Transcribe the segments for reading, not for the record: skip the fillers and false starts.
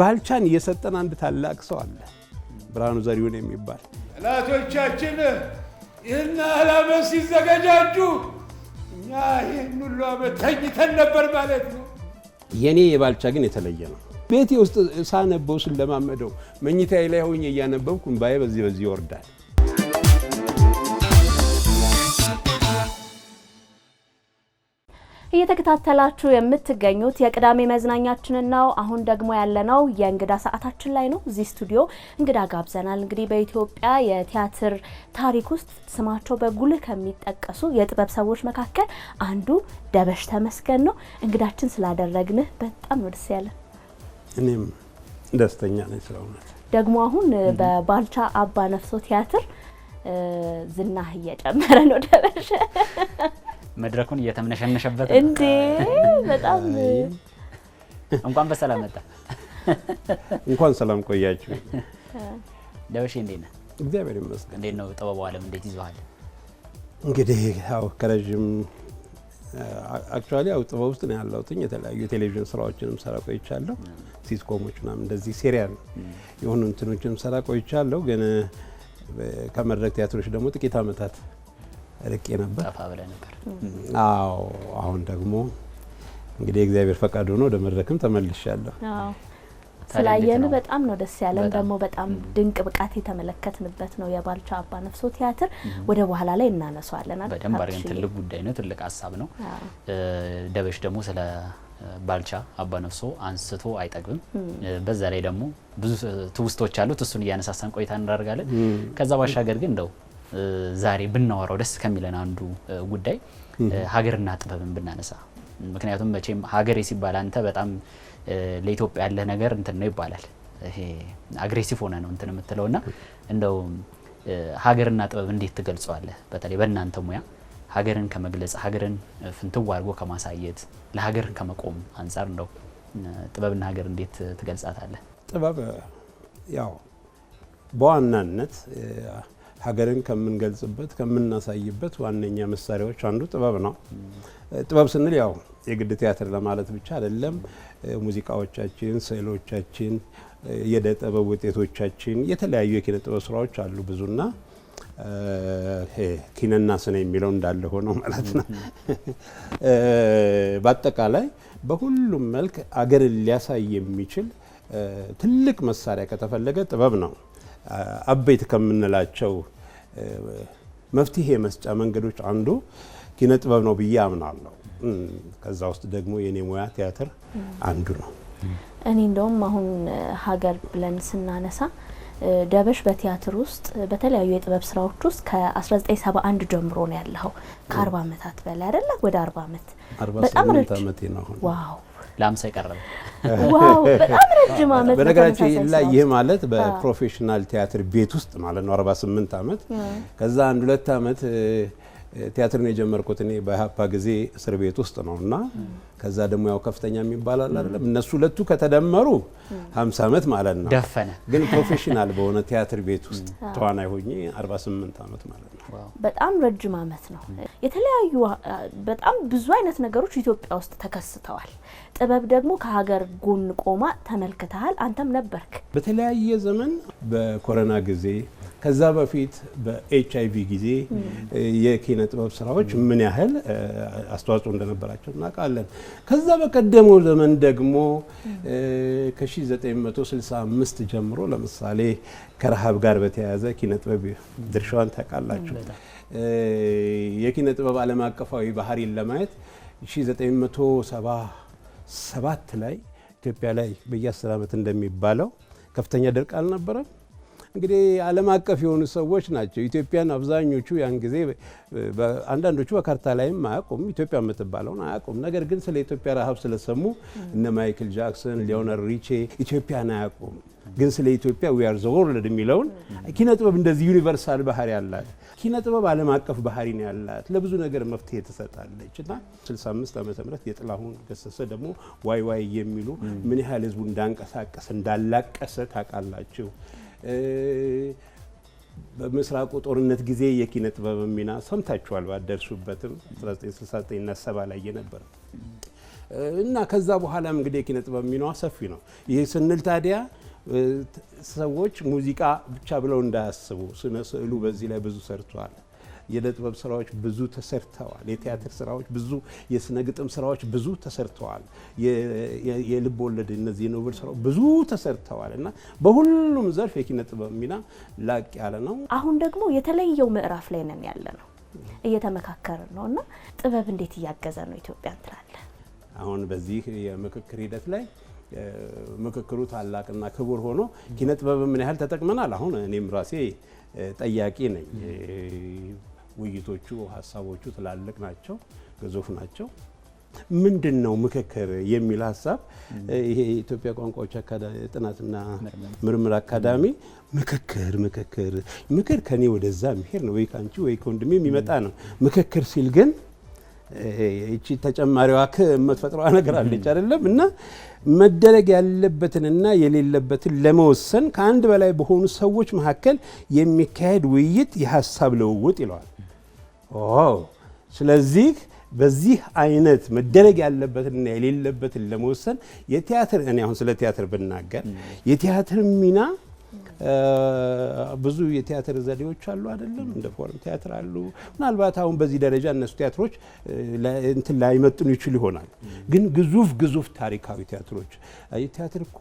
ባልቻን እየሰጠን አንድ ታላቅ ሰው አለ ብርሃኑ ዘሪሁን የሚባል ጠላቶቻችን ይህን ዓላማ ሲዘጋጁ እኛ ይህን ሁሉ ዓመት ተኝተን ነበር ማለት ነው። የኔ የባልቻ ግን የተለየ ነው። ቤቴ ውስጥ ሳነበው ስለማመደው መኝታዬ ላይ ሆኜ እያነበብኩ እንባዬ በዚህ ይወርዳል። እየተከታተላችሁ የምትገኙት የቅዳሜ መዝናኛችንን ነው። አሁን ደግሞ ያለነው የእንግዳ ሰዓታችን ላይ ነው። እዚህ ስቱዲዮ እንግዳ ጋብዘናል። እንግዲህ በኢትዮጵያ የቲያትር ታሪክ ውስጥ ስማቸው በጉልህ ከሚጠቀሱ የጥበብ ሰዎች መካከል አንዱ ደበሽ ተመስገን ነው። እንግዳችን ስላደረግንህ በጣም ነው ደስ ያለን። እኔም ደስተኛ ነኝ ስለሆነ ደግሞ አሁን በባልቻ አባ ነፍሶ ቲያትር ዝናህ እየጨመረ ነው ደበሽ መድረኩን እየተመነሸነሸበት እንዴ በጣም እንኳን በሰላም መጣ። እንኳን ሰላም ቆያችሁ። ደበሽ እንዴት ነህ? እግዚአብሔር ይመስገን። እንዴት ነው ጥበቡ ዓለም እንዴት ይዟል? እንግዲህ ያው ከረጅም አክቹአሊ ያው ጥበብ ውስጥ ነው ያለሁት። የተለያዩ የቴሌቪዥን ስራዎችንም ሰራ ቆይቻለሁ። ሲትኮሞችና እንደዚህ ሲሪያል የሆኑ እንትኖችንም ሰራ ቆይቻለሁ። ግን ከመድረክ ቲያትሮች ደግሞ ጥቂት አመታት ርቄ ነበር። ጠፋ ብለህ ነበር። አዎ አሁን ደግሞ እንግዲህ እግዚአብሔር ፈቃድ ሆኖ ወደ መድረክም ተመልሻለሁ። አዎ ስላየን በጣም ነው ደስ ያለን። ደግሞ በጣም ድንቅ ብቃት የተመለከትንበት ነው የባልቻ አባ ነፍሶ ቲያትር። ወደ በኋላ ላይ እናነሳዋለን አይደል? በደንብ አድርገን ትልቅ ጉዳይ ነው፣ ትልቅ ሀሳብ ነው። ደበሽ ደግሞ ስለ ባልቻ አባ ነፍሶ አንስቶ አይጠግብም። በዛ ላይ ደግሞ ብዙ ትውስቶች አሉት። እሱን እያነሳሳን ቆይታ እናደርጋለን። ከዛ ባሻገር ግን እንደው ዛሬ ብናወራው ደስ ከሚለን አንዱ ጉዳይ ሀገርና ጥበብን ብናነሳ። ምክንያቱም መቼም ሀገሬ ሲባል አንተ በጣም ለኢትዮጵያ ያለ ነገር እንትን ነው ይባላል። ይሄ አግሬሲቭ ሆነ ነው እንትን የምትለውና እንደው ሀገርና ጥበብ እንዴት ትገልጸዋለህ? በተለይ በእናንተ ሙያ ሀገርን ከመግለጽ ሀገርን ፍንትው አድርጎ ከማሳየት ለሀገር ከመቆም አንፃር እንደው ጥበብና ሀገር እንዴት ትገልጻታለህ? ጥበብ ያው በዋናነት ሀገርን ከምንገልጽበት ከምናሳይበት ዋነኛ መሳሪያዎች አንዱ ጥበብ ነው። ጥበብ ስንል ያው የግድ ቲያትር ለማለት ብቻ አይደለም። ሙዚቃዎቻችን፣ ስዕሎቻችን፣ የእደ ጥበብ ውጤቶቻችን፣ የተለያዩ የኪነ ጥበብ ስራዎች አሉ ብዙና ኪነና ስነ የሚለው እንዳለ ሆኖ ማለት ነው። በአጠቃላይ በሁሉም መልክ አገርን ሊያሳይ የሚችል ትልቅ መሳሪያ ከተፈለገ ጥበብ ነው። አበይት ከምንላቸው መፍትሄ መስጫ መንገዶች አንዱ ኪነ ጥበብ ነው ብዬ አምናለሁ። ከዛ ውስጥ ደግሞ የኔ ሙያ ቲያትር አንዱ ነው። እኔ እንደውም አሁን ሀገር ብለን ስናነሳ ደበሽ በቲያትር ውስጥ በተለያዩ የጥበብ ስራዎች ውስጥ ከ1971 ጀምሮ ነው ያለው። ከ40 አመታት በላይ አይደለ? ወደ 40 አመት በጣም ረጅም አመት ነው። ዋው ላምሳ ይቀርብ ዋው በጣም ረጅም አመት። በነገራችን ላይ ይሄ ማለት በፕሮፌሽናል ቲያትር ቤት ውስጥ ማለት ነው 48 አመት። ከዛ 1-2 አመት ቲያትርን የጀመርኩት እኔ በሀፓ ጊዜ እስር ቤት ውስጥ ነውና ከዛ ደግሞ ያው ከፍተኛ የሚባል አለ አይደለም እነሱ ሁለቱ ከተደመሩ 50 አመት ማለት ነው። ደፈነ ግን ፕሮፌሽናል በሆነ ቲያትር ቤት ውስጥ ተዋናይ ሆኜ 48 አመት ማለት ነው። በጣም ረጅም አመት ነው። የተለያዩ በጣም ብዙ አይነት ነገሮች ኢትዮጵያ ውስጥ ተከስተዋል። ጥበብ ደግሞ ከሀገር ጎን ቆማ ተመልክተሃል። አንተም ነበርክ በተለያየ ዘመን በኮሮና ጊዜ ከዛ በፊት በኤችአይቪ ጊዜ የኪነ ጥበብ ስራዎች ምን ያህል አስተዋጽኦ እንደነበራቸው እናውቃለን። ከዛ በቀደመው ዘመን ደግሞ ከ1965 ጀምሮ ለምሳሌ ከረሃብ ጋር በተያያዘ ኪነ ጥበብ ድርሻዋን ታውቃላችሁ። የኪነ ጥበብ ዓለም አቀፋዊ ባህሪን ለማየት 1977 ላይ ኢትዮጵያ ላይ በየ10 ዓመት እንደሚባለው ከፍተኛ ድርቅ አልነበረም። እንግዲህ ዓለም አቀፍ የሆኑ ሰዎች ናቸው ኢትዮጵያን አብዛኞቹ ያን ጊዜ አንዳንዶቹ በካርታ ላይም አያውቁም፣ ኢትዮጵያ የምትባለውን አያውቁም። ነገር ግን ስለ ኢትዮጵያ ረሃብ ስለሰሙ እነ ማይክል ጃክሰን፣ ሊዮናርዶ ሪቼ ኢትዮጵያን አያውቁም። ግን ስለ ኢትዮጵያ we are the world የሚለውን ኪነ ጥበብ እንደዚህ ዩኒቨርሳል ባህሪ ያላት ኪነ ጥበብ ዓለም አቀፍ ባህሪ ነው ያላት፣ ለብዙ ነገር መፍትሄ ትሰጣለች። እና 65 ዓመተ ምህረት የጥላሁን ገሰሰ ደግሞ ዋይ ዋይ የሚሉ ምን ያህል ህዝቡ እንዳንቀሳቀሰ እንዳላቀሰ ታውቃላችሁ። በምስራቁ ጦርነት ጊዜ የኪነ ጥበብ ሚና ሰምታችኋል ባደርሱበትም 1969 እና 70 ላይ የነበረ እና ከዛ በኋላም እንግዲህ ኪነ ጥበብ ሚናዋ ሰፊ ነው። ይሄ ስንል ታዲያ ሰዎች ሙዚቃ ብቻ ብለው እንዳያስቡ፣ ስነ ስዕሉ በዚህ ላይ ብዙ ሰርቷል። የእደ ጥበብ ስራዎች ብዙ ተሰርተዋል። የቲያትር ስራዎች ብዙ፣ የስነ ግጥም ስራዎች ብዙ ተሰርተዋል። የልብ ወለድ እነዚህ የኖቨል ስራዎች ብዙ ተሰርተዋል እና በሁሉም ዘርፍ የኪነ ጥበብ ሚና ላቅ ያለ ነው። አሁን ደግሞ የተለየው ምዕራፍ ላይ ነን ያለ ነው፣ እየተመካከርን ነው እና ጥበብ እንዴት እያገዘ ነው ኢትዮጵያን ትላለህ? አሁን በዚህ የምክክር ሂደት ላይ ምክክሩ ታላቅና ክቡር ሆኖ ኪነ ጥበብ ምን ያህል ተጠቅመናል? አሁን እኔም ራሴ ጠያቂ ነኝ። ውይይቶቹ፣ ሀሳቦቹ ትላልቅ ናቸው፣ ግዙፍ ናቸው። ምንድን ነው ምክክር የሚል ሀሳብ ይሄ የኢትዮጵያ ቋንቋዎች ጥናትና ምርምር አካዳሚ ምክር ከኔ ወደዛ የሚሄድ ነው ወይ ከአንቺ ወይ ከወንድሜ የሚመጣ ነው። ምክክር ሲል ግን እቺ ተጨማሪዋ የምትፈጥረዋ ነገር አለች አይደለም? እና መደረግ ያለበትንና የሌለበትን ለመወሰን ከአንድ በላይ በሆኑ ሰዎች መካከል የሚካሄድ ውይይት የሀሳብ ልውውጥ ይለዋል። ስለዚህ በዚህ አይነት መደረግ ያለበትንና የሌለበትን ለመወሰን የቲያትር እኔ አሁን ስለ ቲያትር ብናገር የቲያትር ሚና ብዙ የቲያትር ዘዴዎች አሉ አይደለም? እንደ ፎርም ቲያትር አሉ። ምናልባት አሁን በዚህ ደረጃ እነሱ ቲያትሮች እንትን ላይመጥኑ ይችሉ ይሆናል። ግን ግዙፍ ታሪካዊ ቲያትሮች ቲያትር እኮ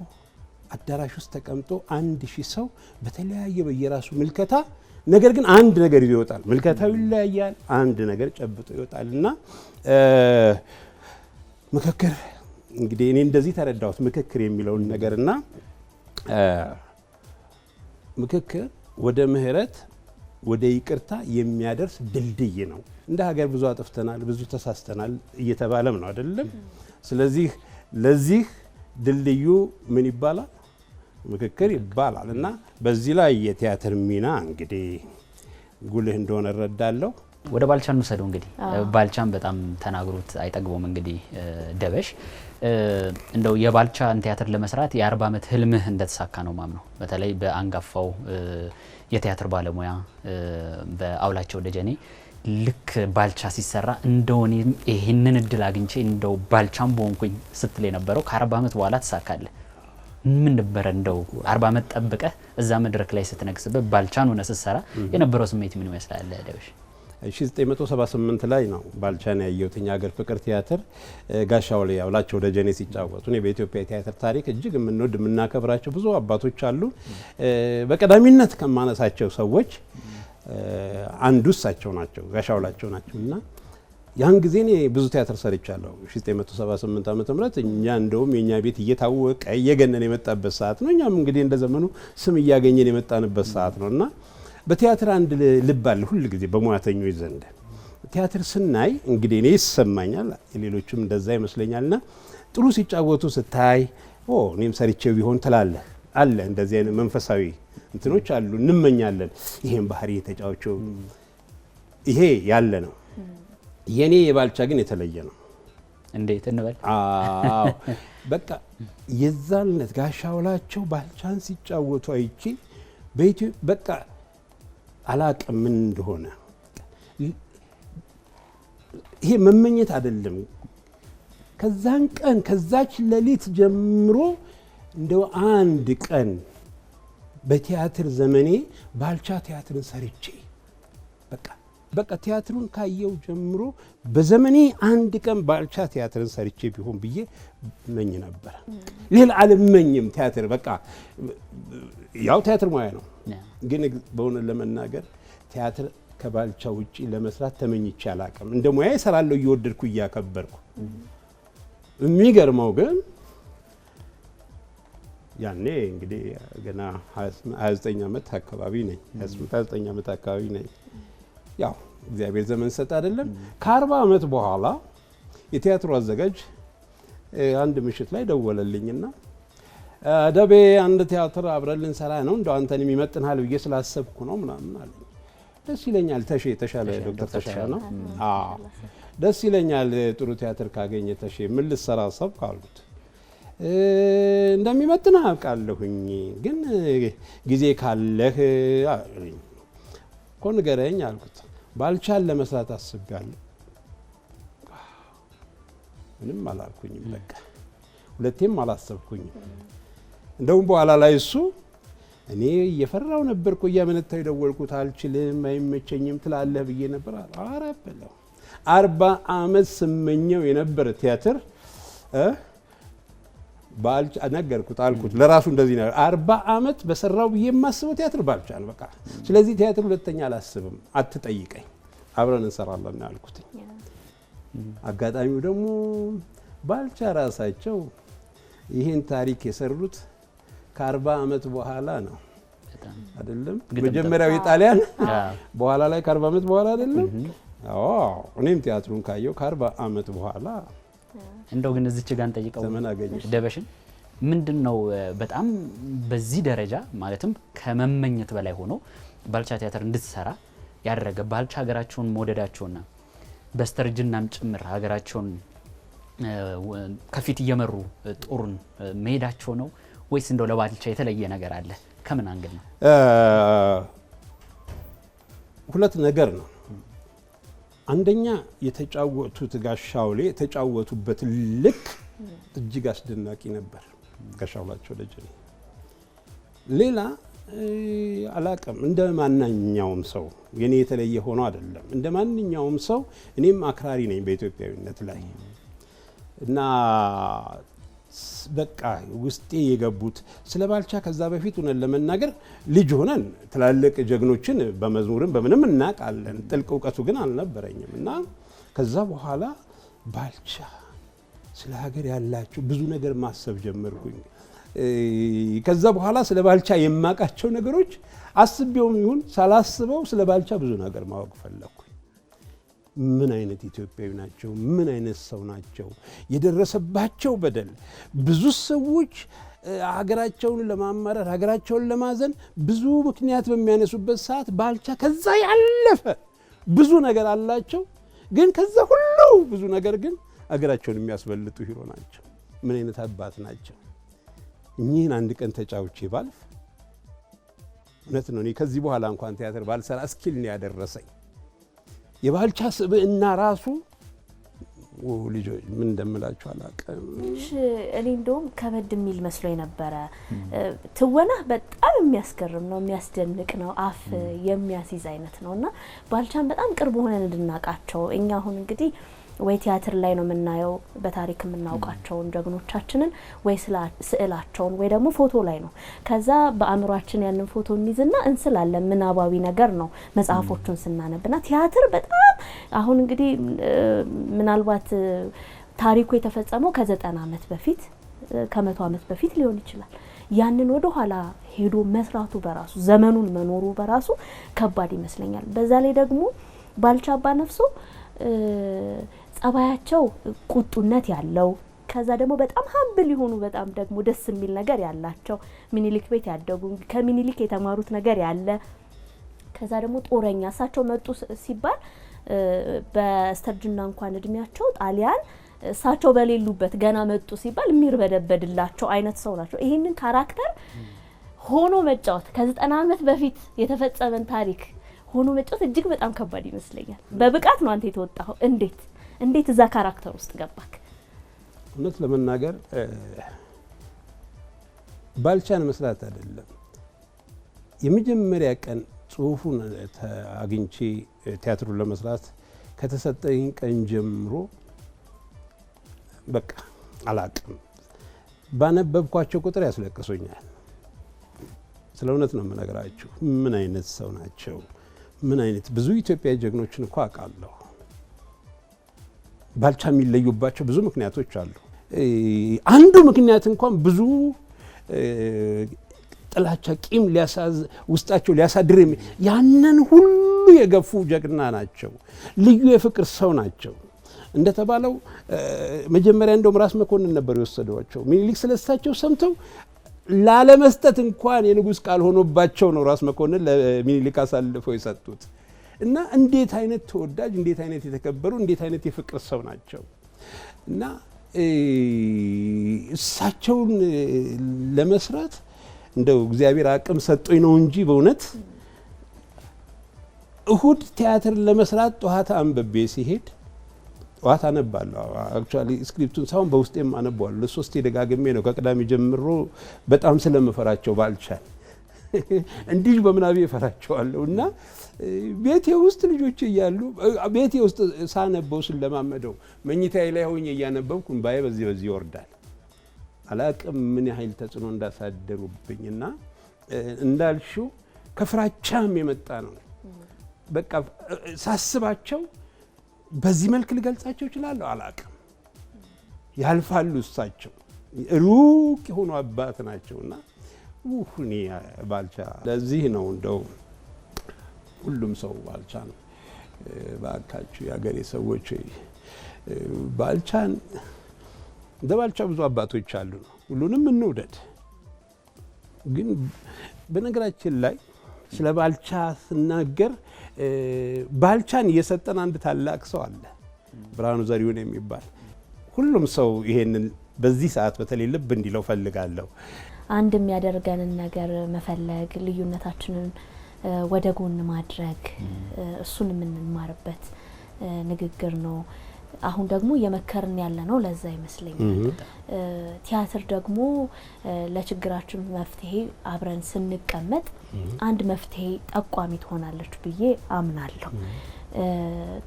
አዳራሽ ውስጥ ተቀምጦ 1000 ሰው በተለያየ በየራሱ ምልከታ፣ ነገር ግን አንድ ነገር ይዞ ይወጣል። ምልከታው ይለያያል፣ አንድ ነገር ጨብጦ ይወጣል። እና ምክክር እንግዲህ እኔ እንደዚህ ተረዳሁት ምክክር የሚለውን ነገርና ምክክር ወደ ምህረት ወደ ይቅርታ የሚያደርስ ድልድይ ነው። እንደ ሀገር ብዙ አጥፍተናል፣ ብዙ ተሳስተናል እየተባለም ነው አይደለም? ስለዚህ ለዚህ ድልድዩ ምን ይባላል? ምክክር ይባላል። እና በዚህ ላይ የቲያትር ሚና እንግዲህ ጉልህ እንደሆነ እረዳለሁ። ወደ ባልቻ እንውሰደው። እንግዲህ ባልቻን በጣም ተናግሮት አይጠግቦም። እንግዲህ ደበሽ እንደው የባልቻን ቲያትር ለመስራት የ40 ዓመት ህልምህ እንደተሳካ ነው ማምነው። በተለይ በአንጋፋው የቲያትር ባለሙያ በአውላቸው ደጀኔ ልክ ባልቻ ሲሰራ እንደው እኔም ይሄንን እድል አግኝቼ እንደው ባልቻም በሆንኩኝ ስትል የነበረው ከ40 ዓመት በኋላ ተሳካለ። ምን ነበር እንደው 40 ዓመት ጠብቀህ እዛ መድረክ ላይ ስትነግስበት ባልቻን ሆነ ስትሰራ የነበረው ስሜት ምን ይመስላል ደበሽ? 1978 ላይ ነው ባልቻን ያየሁት። ሀገር ፍቅር ቲያትር ጋሻው ላይ አውላቸው ደጀኔ ሲጫወቱ እኔ በኢትዮጵያ ቲያትር ታሪክ እጅግ የምንወድ የምናከብራቸው ብዙ አባቶች አሉ። በቀዳሚነት ከማነሳቸው ሰዎች አንዱ እሳቸው ናቸው፣ ጋሻውላቸው ናቸው። እና ያን ጊዜ እኔ ብዙ ቲያትር ሰርቻለሁ። 1978 ዓመተ ምህረት እኛ እንደውም የኛ ቤት እየታወቀ እየገነን የመጣበት ሰዓት ነው። እኛም እንግዲህ እንደ ዘመኑ ስም እያገኘን የመጣንበት ሰዓት ነው። እና በቲያትር አንድ ልብ አለ ሁል ጊዜ በሙያተኞች ዘንድ። ቲያትር ስናይ እንግዲህ እኔ ይሰማኛል፣ ሌሎችም እንደዛ ይመስለኛልና ጥሩ ሲጫወቱ ስታይ እኔም ሰርቼው ቢሆን ትላለህ። አለ እንደዚህ አይነት መንፈሳዊ እንትኖች አሉ፣ እንመኛለን። ይሄን ባህሪ የተጫወቸው ይሄ ያለ ነው። የኔ የባልቻ ግን የተለየ ነው። እንዴት እንበል? በቃ የዛልነት ጋሻውላቸው ባልቻን ሲጫወቱ አይቼ በኢትዮጵያ በቃ አላቅም ምን እንደሆነ። ይሄ መመኘት አይደለም። ከዛን ቀን ከዛች ሌሊት ጀምሮ እንደው አንድ ቀን በቲያትር ዘመኔ ባልቻ ቲያትርን ሰርቼ በቃ ቲያትሩን ካየው ጀምሮ በዘመኔ አንድ ቀን ባልቻ ቲያትርን ሰርቼ ቢሆን ብዬ መኝ ነበር። ሌላ አልመኝም። ቲያትር በቃ ያው ቲያትር ሙያ ነው። ግን በእውነት ለመናገር ቲያትር ከባልቻ ውጪ ለመስራት ተመኝቼ አላቅም። እንደ ሙያ እሰራለሁ እየወደድኩ እያከበርኩ። የሚገርመው ግን ያኔ እንግዲህ ገና 29 ዓመት አካባቢ ነኝ። 29 ዓመት አካባቢ ነኝ። ያው እግዚአብሔር ዘመን ሰጥ አይደለም። ከ40 ዓመት በኋላ የቲያትሩ አዘጋጅ አንድ ምሽት ላይ ደወለልኝና ደቤ አንድ ቲያትር አብረን ልንሰራ ነው፣ እንደው አንተን የሚመጥንሃል ብዬ ስላሰብኩ ነው ምናምን አለ። ደስ ይለኛል። ተሻለ ዶክተር ተሻለ ነው። ደስ ይለኛል ጥሩ ቲያትር ካገኘ ተሼ ምን ልትሰራ አሰብክ አሉት። እንደሚመጥን አውቃለሁኝ፣ ግን ጊዜ ካለህ እኮ ንገረኝ አልኩት። ባልቻን ለመስራት አስቤያለሁ። ምንም አላልኩኝም። በቃ ሁለቴም አላሰብኩኝም። እንደውም በኋላ ላይ እሱ እኔ እየፈራው ነበር እኮ እያመነታው የደወልኩት አልችልም አይመቸኝም ትላለህ ብዬ ነበር። ኧረ በለው 40 ዓመት ስመኘው የነበረ ቲያትር ባልቻ ነገርኩት አልኩት ለራሱ እንደዚህ ነው 40 ዓመት በሰራው ብዬ የማስበው ቲያትር ባልቻ ነው በቃ። ስለዚህ ቲያትር ሁለተኛ አላስብም፣ አትጠይቀኝ፣ አብረን እንሰራለን ያልኩት። አጋጣሚው ደግሞ ባልቻ ራሳቸው ይህን ታሪክ የሰሩት ከ40 ዓመት በኋላ ነው አይደለም? መጀመሪያው የጣሊያን በኋላ ላይ ከ40 ዓመት በኋላ አይደለም? አዎ እኔም ቲያትሩን ካየው ከ40 ዓመት በኋላ። እንደው ግን እዚች ጋር እንጠይቀው ተመናገኘሽ ደበሽን ምንድነው በጣም በዚህ ደረጃ ማለትም ከመመኘት በላይ ሆኖ ባልቻ ቲያትር እንድትሰራ ያደረገ ባልቻ ሀገራቸውን መወደዳቸውና በስተርጅናም ጭምር ሀገራቸውን ከፊት እየመሩ ጦሩን መሄዳቸው ነው ወይስ እንደው ለባልቻ የተለየ ነገር አለ? ከምን አንግል ነው? ሁለት ነገር ነው። አንደኛ የተጫወቱት ጋሻውሌ የተጫወቱበት ልክ እጅግ አስደናቂ ነበር። ጋሻውላቸው ደጀኔ ሌላ አላቀም እንደ ማንኛውም ሰው የኔ የተለየ ሆኖ አይደለም። እንደ ማንኛውም ሰው እኔም አክራሪ ነኝ በኢትዮጵያዊነት ላይ እና በቃ ውስጤ የገቡት ስለ ባልቻ ከዛ በፊት ሆነን ለመናገር ልጅ ሆነን ትላልቅ ጀግኖችን በመዝሙርም በምንም እናውቃለን። ጥልቅ እውቀቱ ግን አልነበረኝም እና ከዛ በኋላ ባልቻ ስለ ሀገር ያላቸው ብዙ ነገር ማሰብ ጀመርኩኝ። ከዛ በኋላ ስለ ባልቻ የማውቃቸው ነገሮች አስቤውም ይሁን ሳላስበው ስለ ባልቻ ብዙ ነገር ማወቅ ፈለኩ። ምን አይነት ኢትዮጵያዊ ናቸው? ምን አይነት ሰው ናቸው? የደረሰባቸው በደል ብዙ ሰዎች ሀገራቸውን ለማማረር ሀገራቸውን ለማዘን ብዙ ምክንያት በሚያነሱበት ሰዓት ባልቻ ከዛ ያለፈ ብዙ ነገር አላቸው። ግን ከዛ ሁሉ ብዙ ነገር ግን ሀገራቸውን የሚያስበልጡ ሂሮ ናቸው። ምን አይነት አባት ናቸው? እኚህን አንድ ቀን ተጫውቼ ባልፍ እውነት ነው እኔ ከዚህ በኋላ እንኳን ቲያትር ባልሰራ እስኪል ነው ያደረሰኝ። የባልቻ ስብዕና ራሱ ልጆች ምን እንደምላችሁ አላውቅም። እኔ እንደውም ከበድ የሚል መስሎኝ ነበረ። ትወና በጣም የሚያስገርም ነው፣ የሚያስደንቅ ነው፣ አፍ የሚያስይዝ አይነት ነውና ባልቻን በጣም ቅርብ ሆነን እንድናቃቸው እኛ አሁን እንግዲህ ወይ ቲያትር ላይ ነው የምናየው በታሪክ የምናውቃቸውን ጀግኖቻችንን ወይ ስዕላቸውን ወይ ደግሞ ፎቶ ላይ ነው። ከዛ በአእምሯችን ያንን ፎቶ እንይዝና እንስላለን። ምናባዊ ነገር ነው መጽሐፎቹን ስናነብና ቲያትር በጣም አሁን እንግዲህ ምናልባት ታሪኩ የተፈጸመው ከ90 ዓመት በፊት ከ100 ዓመት በፊት ሊሆን ይችላል። ያንን ወደ ኋላ ሄዶ መስራቱ በራሱ ዘመኑን መኖሩ በራሱ ከባድ ይመስለኛል። በዛ ላይ ደግሞ ባልቻ አባነፍሶ ጸባያቸው ቁጡነት ያለው ከዛ ደግሞ በጣም ሀምብል የሆኑ በጣም ደግሞ ደስ የሚል ነገር ያላቸው ሚኒሊክ ቤት ያደጉ ከሚኒሊክ የተማሩት ነገር ያለ ከዛ ደግሞ ጦረኛ እሳቸው መጡ ሲባል በስተርጅና እንኳን እድሜያቸው ጣሊያን እሳቸው በሌሉበት ገና መጡ ሲባል የሚርበደበድላቸው አይነት ሰው ናቸው። ይሄንን ካራክተር ሆኖ መጫወት ከ90 ዓመት በፊት የተፈጸመን ታሪክ ሆኖ መጫወት እጅግ በጣም ከባድ ይመስለኛል። በብቃት ነው አንተ የተወጣው። እንዴት እዛ ካራክተር ውስጥ ገባክ? እውነት ለመናገር ባልቻን መስራት አይደለም የመጀመሪያ ቀን ጽሁፉን አግኝቼ ቲያትሩን ለመስራት ከተሰጠኝ ቀን ጀምሮ በቃ አላቅም ባነበብኳቸው ቁጥር ያስለቅሶኛል። ስለ እውነት ነው የምነግራችሁ። ምን አይነት ሰው ናቸው? ምን አይነት ብዙ ኢትዮጵያ ጀግኖችን እኮ አውቃለሁ። ባልቻ የሚለዩባቸው ብዙ ምክንያቶች አሉ። አንዱ ምክንያት እንኳን ብዙ ጥላቻ ቂም ውስጣቸው ሊያሳድር ያንን ሁሉ የገፉ ጀግና ናቸው። ልዩ የፍቅር ሰው ናቸው። እንደተባለው መጀመሪያ እንደውም ራስ መኮንን ነበር የወሰዷቸው። ሚኒሊክ ስለሳቸው ሰምተው ላለመስጠት እንኳን የንጉስ ቃል ሆኖባቸው ነው ራስ መኮንን ለሚኒሊክ አሳልፈው የሰጡት። እና እንዴት አይነት ተወዳጅ፣ እንዴት አይነት የተከበሩ፣ እንዴት አይነት የፍቅር ሰው ናቸው። እና እሳቸውን ለመስራት እንደው እግዚአብሔር አቅም ሰጥቶኝ ነው እንጂ በእውነት እሁድ ቲያትር ለመስራት ጠዋት አንብቤ ሲሄድ ጠዋት አነባለሁ። አክቹአሊ ስክሪፕቱን ሳይሆን በውስጤም አነባለሁ። ለሶስት ደጋግሜ ነው ከቅዳሜ ጀምሮ በጣም ስለምፈራቸው ባልቻል እንዲህ በምናቤ እፈራቸዋለሁ እና ቤቴ ውስጥ ልጆች እያሉ ቤቴ ውስጥ ሳነበው ስለማመደው መኝታዬ ላይ ሆኜ እያነበብኩ እንባዬ በዚህ ይወርዳል። አላቅም ምን ያህል ተጽዕኖ እንዳሳደሩብኝና እንዳልሽው ከፍራቻም የመጣ ነው። በቃ ሳስባቸው በዚህ መልክ ልገልጻቸው እችላለሁ አላቅም። ያልፋሉ እሳቸው ሩቅ የሆኑ አባት ናቸውና እኔ ባልቻ ለዚህ ነው እንደው ሁሉም ሰው ባልቻ ነው ባካችሁ የአገሬ ሰዎች ባልቻን እንደ ባልቻ ብዙ አባቶች አሉ ነው ሁሉንም እንውደድ። ግን በነገራችን ላይ ስለ ባልቻ ስናገር ባልቻን እየሰጠን አንድ ታላቅ ሰው አለ ብርሃኑ ዘሪሁን የሚባል ሁሉም ሰው ይሄንን በዚህ ሰዓት በተለይ ልብ እንዲለው ፈልጋለሁ። አንድ የሚያደርገንን ነገር መፈለግ ልዩነታችንን ወደ ጎን ማድረግ እሱን የምንማርበት ንግግር ነው። አሁን ደግሞ የመከርን ያለ ነው ለዛ ይመስለኛል። ቲያትር ደግሞ ለችግራችን መፍትሄ አብረን ስንቀመጥ አንድ መፍትሄ ጠቋሚ ትሆናለች ብዬ አምናለሁ።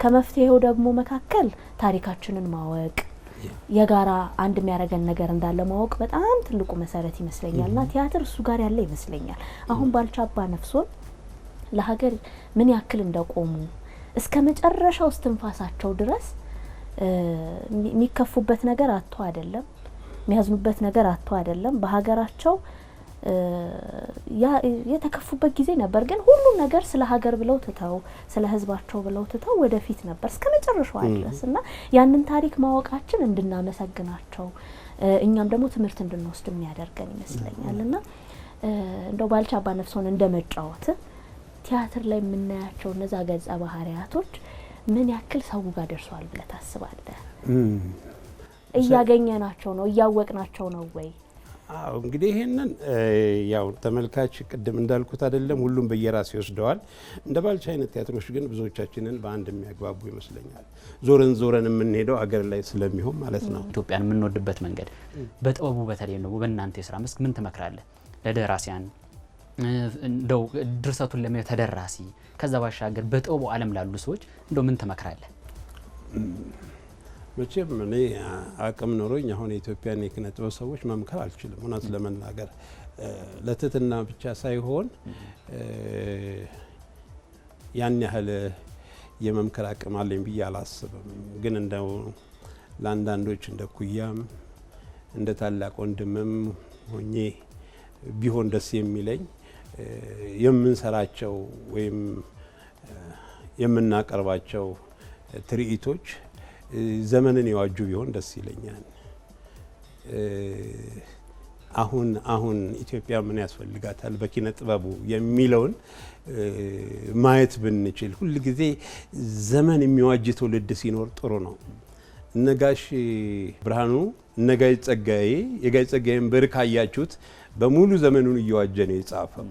ከመፍትሄው ደግሞ መካከል ታሪካችንን ማወቅ የጋራ አንድ የሚያደርገን ነገር እንዳለ ማወቅ በጣም ትልቁ መሰረት ይመስለኛልና ቲያትር እሱ ጋር ያለ ይመስለኛል። አሁን ባልቻ አባነፍሶን ለሀገር ምን ያክል እንደቆሙ እስከ መጨረሻው እስትንፋሳቸው ድረስ የሚከፉበት ነገር አጥቶ አይደለም፣ የሚያዝኑበት ነገር አጥቶ አይደለም። በሀገራቸው የተከፉበት ጊዜ ነበር፣ ግን ሁሉ ነገር ስለ ሀገር ብለው ትተው ስለ ሕዝባቸው ብለው ትተው ወደፊት ነበር እስከ መጨረሻው ድረስና ያንን ታሪክ ማወቃችን እንድናመሰግናቸው እኛም ደግሞ ትምህርት እንድንወስድ የሚያደርገን ይመስለኛልና እንደው ባልቻ አባነፍሶን እንደመጫወት ቲያትር ላይ የምናያቸው እነዛ ገጸ ባህሪያቶች ምን ያክል ሰው ጋር ደርሷል ብለህ ታስባለህ? እያገኘናቸው ነው እያወቅናቸው ነው ወይ? አዎ እንግዲህ ይሄንን ያው ተመልካች ቅድም እንዳልኩት አይደለም ሁሉም በየራሱ ይወስደዋል። እንደ ባልቻ አይነት ቲያትሮች ግን ብዙዎቻችንን በአንድ የሚያግባቡ ይመስለኛል። ዞረን የምንሄደው አገር ላይ ስለሚሆን ማለት ነው። ኢትዮጵያን የምንወድበት መንገድ በጥበቡ በተለይ ነው። በእናንተ የስራ መስክ ምን ትመክራለህ ለደራሲያን እንደው ድርሰቱን ለሚያዩ ተደራሲ ከዛ ባሻገር በጥበቡ ዓለም ላሉ ሰዎች እንደው ምን ትመክራለህ? መቼም እኔ አቅም ኖሮኝ አሁን የኢትዮጵያን የኪነ ጥበብ ሰዎች መምከር አልችልም። እውነት ለመናገር ለትትና ብቻ ሳይሆን ያን ያህል የመምከር አቅም አለኝ ብዬ አላስብም። ግን እንደው ለአንዳንዶች እንደ ኩያም እንደ ታላቅ ወንድምም ሆኜ ቢሆን ደስ የሚለኝ የምንሰራቸው ወይም የምናቀርባቸው ትርኢቶች ዘመንን የዋጁ ቢሆን ደስ ይለኛል። አሁን ኢትዮጵያ ምን ያስፈልጋታል በኪነ ጥበቡ የሚለውን ማየት ብንችል ሁል ጊዜ ዘመን የሚዋጅ ትውልድ ሲኖር ጥሩ ነው። ነጋሽ ብርሃኑ ነጋሽ ጸጋዬ የጋሽ ጸጋዬን ብር ካያችሁት በሙሉ ዘመኑን እየዋጀ ነው የጻፈው።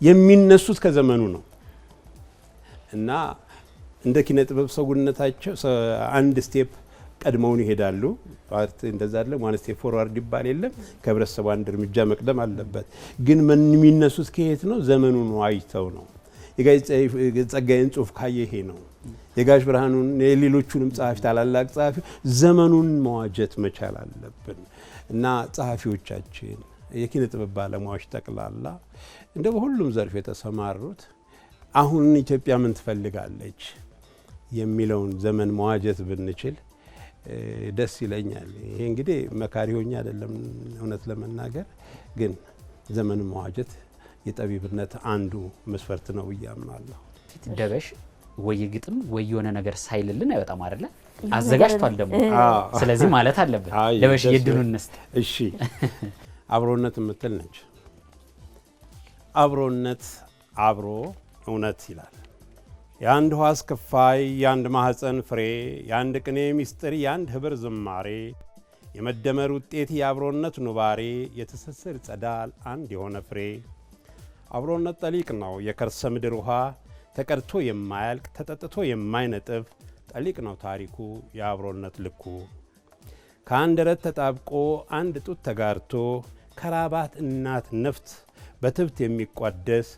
የሚነሱት ከዘመኑ ነው እና እንደ ኪነ ጥበብ ሰውነታቸው አንድ ስቴፕ ቀድመውን ይሄዳሉ። ፓርት እንደዛ አይደለም፣ ዋን ስቴፕ ፎርዋርድ ይባል የለም። ከህብረተሰቡ አንድ እርምጃ መቅደም አለበት። ግን የሚነሱት ከየት ነው? ዘመኑን ዋጅተው ነው። የጋሽ ጸጋዬን ጽሁፍ ካየ ይሄ ነው። የጋሽ ብርሃኑን የሌሎቹንም ጸሐፊ ታላላቅ ጸሐፊ ዘመኑን መዋጀት መቻል አለብን እና ጸሐፊዎቻችን የኪነ ጥበብ ባለሙያዎች ጠቅላላ እንደ በሁሉም ዘርፍ የተሰማሩት አሁን ኢትዮጵያ ምን ትፈልጋለች የሚለውን ዘመን መዋጀት ብንችል ደስ ይለኛል። ይሄ እንግዲህ መካሪ ሆኜ አይደለም እውነት ለመናገር ግን ዘመን መዋጀት የጠቢብነት አንዱ መስፈርት ነው ብዬ አምናለሁ። ደበሽ ወይ ግጥም ወይ የሆነ ነገር ሳይልልን አይወጣም አይደለ? አዘጋጅቷል ደግሞ። ስለዚህ ማለት አለበት ደበሽ የድሉን እንስጥ። እሺ አብሮነት የምትል ነች። አብሮነት አብሮ እውነት ይላል። የአንድ ሕዋስ ክፋይ የአንድ ማህፀን ፍሬ የአንድ ቅኔ ሚስጥር የአንድ ህብር ዝማሬ የመደመር ውጤት የአብሮነት ኑባሬ የትስስር ጸዳል አንድ የሆነ ፍሬ አብሮነት ጠሊቅ ነው የከርሰ ምድር ውሃ ተቀድቶ የማያልቅ ተጠጥቶ የማይነጥፍ ጠሊቅ ነው ታሪኩ የአብሮነት ልኩ። ከአንደረት ተጣብቆ አንድ ጡት ተጋርቶ ከራባት እናት ነፍት በትብት የሚቋደስ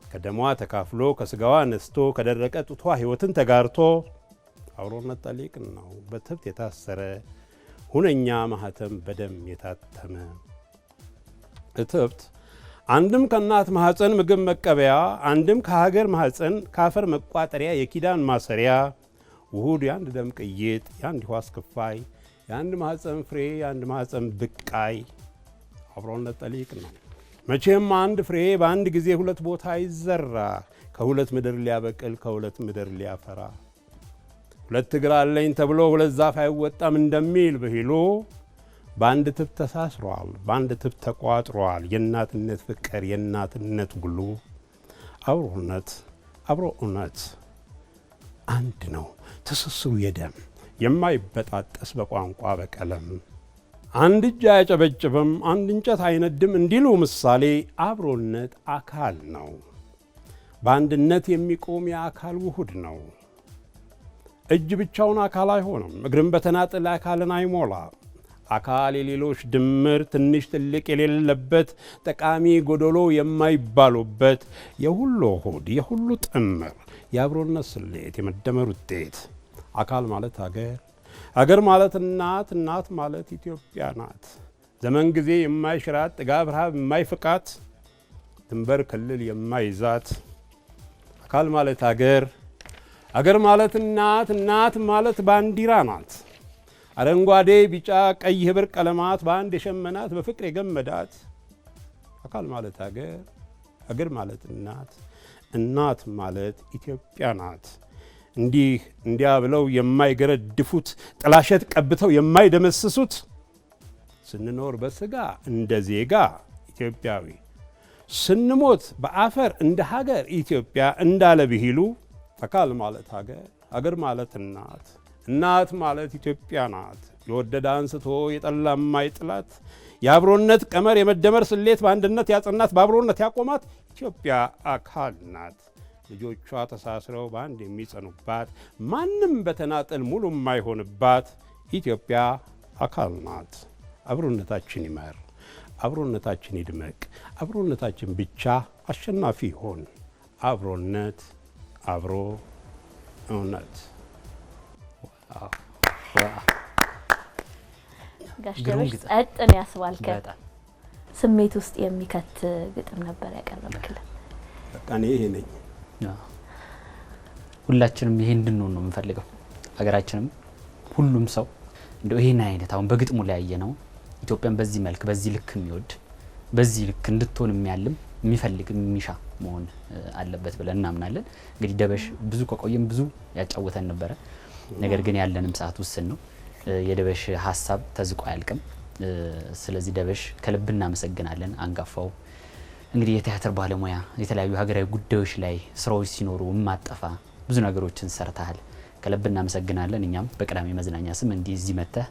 ከደሟ ተካፍሎ ከስጋዋ ነስቶ ከደረቀ ጡቷ ሕይወትን ተጋርቶ አብሮነት ጠሊቅ ነው በትብት የታሰረ ሁነኛ ማህተም በደም የታተመ። እትብት አንድም ከእናት ማህፀን ምግብ መቀበያ አንድም ከሀገር ማህፀን ካፈር መቋጠሪያ የኪዳን ማሰሪያ ውሁድ የአንድ ደም ቅይጥ የአንድ ሕዋስ ክፋይ የአንድ ማህፀን ፍሬ የአንድ ማህፀን ብቃይ አብሮነት ጠሊቅ ነው። መቼም አንድ ፍሬ በአንድ ጊዜ ሁለት ቦታ ይዘራ ከሁለት ምድር ሊያበቅል ከሁለት ምድር ሊያፈራ። ሁለት እግር አለኝ ተብሎ ሁለት ዛፍ አይወጣም እንደሚል ብሂሉ በአንድ ትብ ተሳስሯል በአንድ ትብ ተቋጥሯል የእናትነት ፍቅር የእናትነት ጉሉ። አብሮነት አብሮ እውነት አንድ ነው ትስስሩ የደም የማይበጣጠስ በቋንቋ በቀለም። አንድ እጅ አያጨበጭብም አንድ እንጨት አይነድም እንዲሉ ምሳሌ አብሮነት አካል ነው በአንድነት የሚቆም የአካል ውሁድ ነው። እጅ ብቻውን አካል አይሆንም እግርም በተናጥል አካልን አይሞላ። አካል የሌሎች ድምር ትንሽ ትልቅ የሌለበት ጠቃሚ ጎደሎ የማይባሉበት የሁሉ ሆድ የሁሉ ጥምር የአብሮነት ስሌት የመደመር ውጤት። አካል ማለት አገር ማለት እናት እናት ማለት ኢትዮጵያ ናት። ዘመን ጊዜ የማይሽራት ጥጋብ ረሃብ የማይፍቃት ድንበር ክልል የማይዛት። አካል ማለት አገር ማለት እናት እናት ማለት ባንዲራ ናት። አረንጓዴ ቢጫ ቀይ ህብር ቀለማት በአንድ የሸመናት በፍቅር የገመዳት። አካል ማለት አገር ማለት እናት እናት ማለት ኢትዮጵያ ናት። እንዲያ ብለው የማይገረድፉት ጥላሸት ቀብተው የማይደመስሱት ስንኖር በስጋ እንደ ዜጋ ኢትዮጵያዊ ስንሞት በአፈር እንደ ሀገር ኢትዮጵያ እንዳለ ብሂሉ አካል ማለት አገር ማለት እናት እናት ማለት ኢትዮጵያ ናት። የወደደ አንስቶ የጠላ የማይጥላት የአብሮነት ቀመር የመደመር ስሌት በአንድነት ያጸናት በአብሮነት ያቆማት ኢትዮጵያ አካል ናት። ልጆቿ ተሳስረው በአንድ የሚጸኑባት ማንም በተናጠል ሙሉ የማይሆንባት ኢትዮጵያ አካል ናት። አብሮነታችን ይመር አብሮነታችን ይድመቅ አብሮነታችን ብቻ አሸናፊ ይሆን። አብሮነት አብሮ እውነት። ጋሽ ደበሽ ጸጥን ያስባልከ ስሜት ውስጥ የሚከት ግጥም ነበር ያቀረብክልን። በቃ እኔ ይሄ ነኝ። ሁላችንም ይሄ እንድንሆን ነው የምንፈልገው። ሀገራችንም ሁሉም ሰው እንደው ይሄን አይነት አሁን በግጥሙ ላይ ያየነው ኢትዮጵያን በዚህ መልክ በዚህ ልክ የሚወድ በዚህ ልክ እንድትሆን የሚያልም የሚፈልግ የሚሻ መሆን አለበት ብለን እናምናለን። እንግዲህ ደበሽ ብዙ ከቆየም ብዙ ያጫወተን ነበረ። ነገር ግን ያለንም ሰዓት ውስን ነው። የደበሽ ሀሳብ ተዝቆ አያልቅም። ስለዚህ ደበሽ ከልብ እናመሰግናለን። አንጋፋው እንግዲህ የቲያትር ባለሙያ የተለያዩ ሀገራዊ ጉዳዮች ላይ ስራዎች ሲኖሩ ማጠፋ ብዙ ነገሮችን ሰርተሃል። ከልብ እናመሰግናለን። እኛም በቅዳሜ መዝናኛ ስም እንዲህ እዚህ መተህ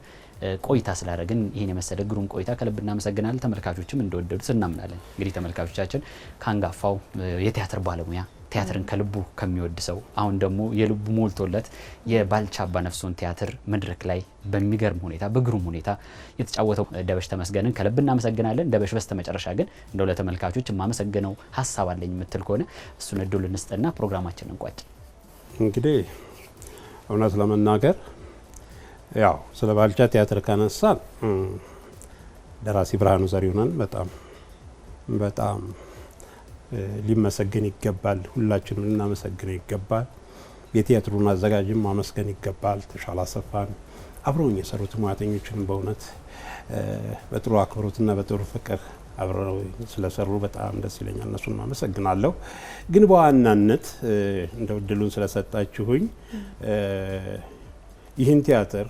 ቆይታ ስላደረግን ይሄን የመሰለ ግሩም ቆይታ ከልብ እናመሰግናለን። ተመልካቾችም እንደወደዱት እናምናለን። እንግዲህ ተመልካቾቻችን ከአንጋፋው የቲያትር ባለሙያ ቲያትርን ከልቡ ከሚወድ ሰው አሁን ደግሞ የልቡ ሞልቶለት የባልቻ አባነፍሶን ቲያትር መድረክ ላይ በሚገርም ሁኔታ በግሩም ሁኔታ የተጫወተው ደበሽ ተመስገንን ከልብ እናመሰግናለን። ደበሽ በስተመጨረሻ ግን እንደው ለተመልካቾች የማመሰግነው ሀሳብ አለኝ የምትል ከሆነ እሱን እድል እንስጥና ፕሮግራማችንን እንቋጭ። እንግዲህ እውነት ለመናገር ያው ስለ ባልቻ ቲያትር ካነሳን ደራሲ ብርሃኑ ዘሪሁንን በጣም ሊመሰገን ይገባል። ሁላችንም ልናመሰግነው ይገባል። የቲያትሩን አዘጋጅም ማመስገን ይገባል። ተሻለ አሰፋን አብረውኝ የሰሩት ሙያተኞችን በእውነት በጥሩ አክብሮትና በጥሩ ፍቅር አብረው ስለሰሩ በጣም ደስ ይለኛል። እነሱን አመሰግናለሁ። ግን በዋናነት እንደው እድሉን ስለሰጣችሁኝ ይህን ቲያትር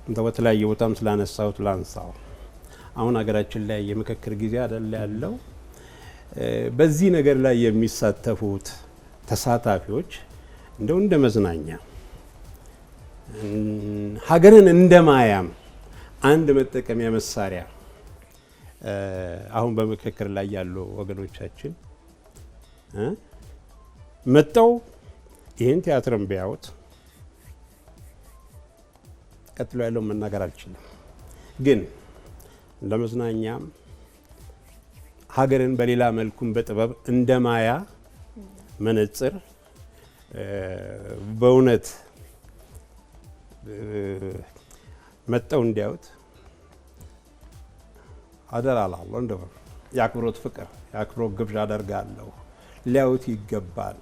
እንደው በተለያየ ቦታም ስላነሳሁት ላንሳው። አሁን ሀገራችን ላይ የምክክር ጊዜ አይደል ያለው። በዚህ ነገር ላይ የሚሳተፉት ተሳታፊዎች እንደው እንደ መዝናኛ ሀገርን እንደ ማያም አንድ መጠቀሚያ መሳሪያ አሁን በምክክር ላይ ያሉ ወገኖቻችን መጣው ይህን ቲያትርን ቢያዩት ቀጥሎ ያለውን መናገር አልችልም። ግን እንደ መዝናኛም ሀገርን በሌላ መልኩም በጥበብ እንደ ማያ መነጽር በእውነት መጣው እንዲያዩት አደራ እላለሁ። እንደው የአክብሮት ፍቅር የአክብሮት ግብዣ አደርጋለሁ። ሊያዩት ይገባል።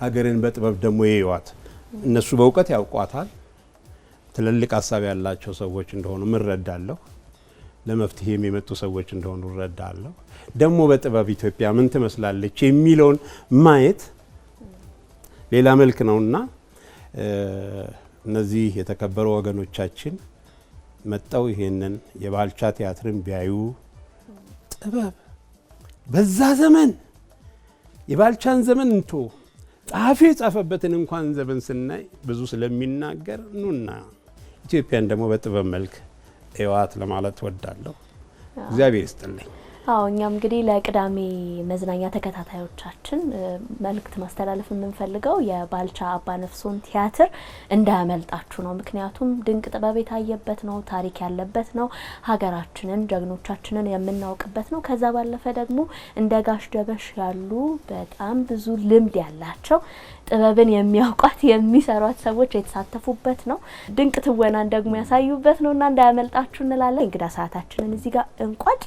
ሀገርን በጥበብ ደግሞ ይዩዋት። እነሱ በእውቀት ያውቋታል። ትልልቅ ሀሳብ ያላቸው ሰዎች እንደሆኑ እረዳለሁ። ለመፍትሄ የሚመጡ ሰዎች እንደሆኑ እረዳለሁ። ደግሞ በጥበብ ኢትዮጵያ ምን ትመስላለች የሚለውን ማየት ሌላ መልክ ነውና እነዚህ የተከበሩ ወገኖቻችን መጣው ይሄንን የባልቻ ቲያትርን ቢያዩ ጥበብ በዛ ዘመን የባልቻን ዘመን እንቶ ጸሐፊ የጻፈበትን እንኳን ዘመን ስናይ ብዙ ስለሚናገር ኑና ኢትዮጵያን ደግሞ በጥበብ መልክ እዋት ለማለት ወዳለሁ። እግዚአብሔር ይስጥልኝ። አዎ እኛም እንግዲህ ለቅዳሜ መዝናኛ ተከታታዮቻችን መልእክት ማስተላለፍ የምንፈልገው የባልቻ አባነፍሶን ቲያትር እንዳያመልጣችሁ ነው። ምክንያቱም ድንቅ ጥበብ የታየበት ነው፣ ታሪክ ያለበት ነው፣ ሀገራችንን ጀግኖቻችንን የምናውቅበት ነው። ከዛ ባለፈ ደግሞ እንደ ጋሽ ደበሽ ያሉ በጣም ብዙ ልምድ ያላቸው ጥበብን የሚያውቋት የሚሰሯት ሰዎች የተሳተፉበት ነው። ድንቅ ትወናን ደግሞ ያሳዩበት ነውና እንዳያመልጣችሁ እንላለን። እንግዳ ሰዓታችንን እዚህ ጋር እንቋጭ።